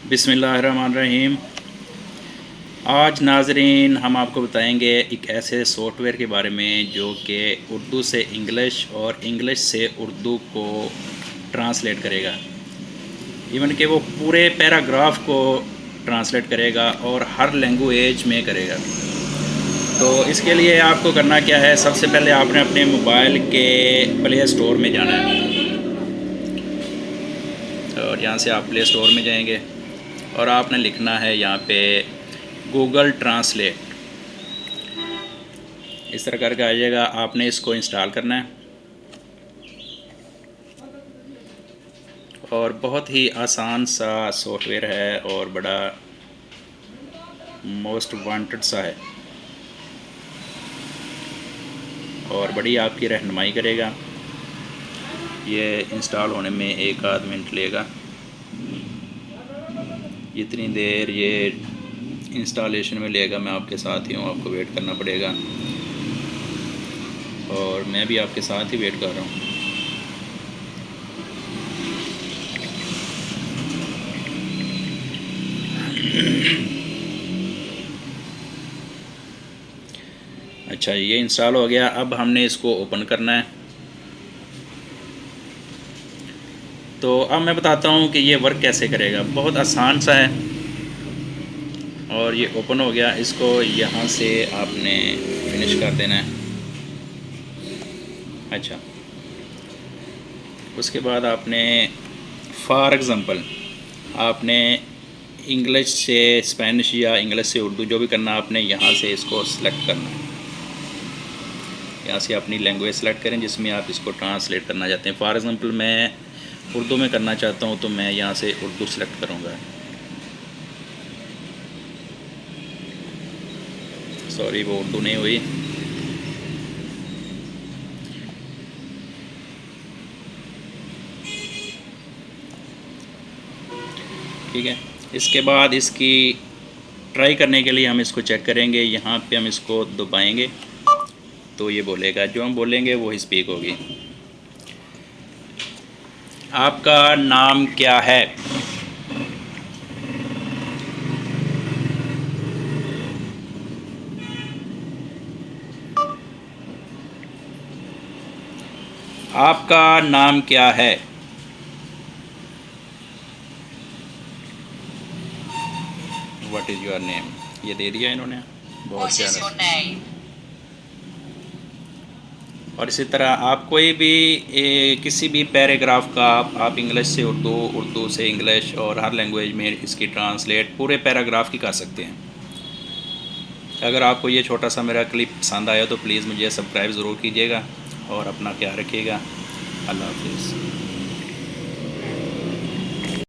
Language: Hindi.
बिस्मिल्लाहिर्रहमानिर्रहीम। आज नाज़रीन हम आपको बताएंगे एक ऐसे सॉफ्टवेयर के बारे में जो कि उर्दू से इंग्लिश और इंग्लिश से उर्दू को ट्रांसलेट करेगा। इवन कि वो पूरे पैराग्राफ को ट्रांसलेट करेगा और हर लैंग्वेज में करेगा। तो इसके लिए आपको करना क्या है, सबसे पहले आपने अपने मोबाइल के प्ले स्टोर में जाना है और यहाँ से आप प्ले स्टोर में जाएंगे और आपने लिखना है यहाँ पे गूगल ट्रांसलेट। इस तरह करके आ जाएगा, आपने इसको इंस्टॉल करना है और बहुत ही आसान सा सॉफ्टवेयर है और बड़ा मोस्ट वांटेड सा है और बड़ी आपकी रहनुमाई करेगा। ये इंस्टॉल होने में 1 आध मिनट लेगा। जितनी देर ये इंस्टॉलेशन में लेगा मैं आपके साथ ही हूँ, आपको वेट करना पड़ेगा और मैं भी आपके साथ ही वेट कर रहा हूँ। अच्छा, ये इंस्टॉल हो गया। अब हमने इसको ओपन करना है। तो अब मैं बताता हूँ कि ये वर्क कैसे करेगा। बहुत आसान सा है और ये ओपन हो गया। इसको यहाँ से आपने फिनिश कर देना है। अच्छा, उसके बाद आपने फॉर एग्ज़ाम्पल आपने इंग्लिश से स्पेनिश या इंग्लिश से उर्दू जो भी करना, आपने यहाँ से इसको सेलेक्ट करना है। यहाँ से अपनी लैंग्वेज सेलेक्ट करें जिसमें आप इसको ट्रांसलेट करना चाहते हैं। फॉर एग्ज़ाम्पल मैं उर्दू में करना चाहता हूँ तो मैं यहाँ से उर्दू सेलेक्ट करूँगा। सॉरी, वो उर्दू नहीं हुई। ठीक है, इसके बाद इसकी ट्राई करने के लिए हम इसको चेक करेंगे। यहाँ पे हम इसको दबाएंगे तो ये बोलेगा, जो हम बोलेंगे वो ही स्पीक होगी। आपका नाम क्या है? आपका नाम क्या है? What is your name? ये दे दिया इन्होंने, बहुत प्यारा। और इसी तरह आप कोई भी किसी भी पैराग्राफ का आप इंग्लिश से उर्दू, उर्दू से इंग्लिश और हर लैंग्वेज में इसकी ट्रांसलेट पूरे पैराग्राफ की कर सकते हैं। अगर आपको ये छोटा सा मेरा क्लिप पसंद आया तो प्लीज़ मुझे सब्सक्राइब ज़रूर कीजिएगा और अपना ख्याल रखिएगा। अल्लाह हाफिज़।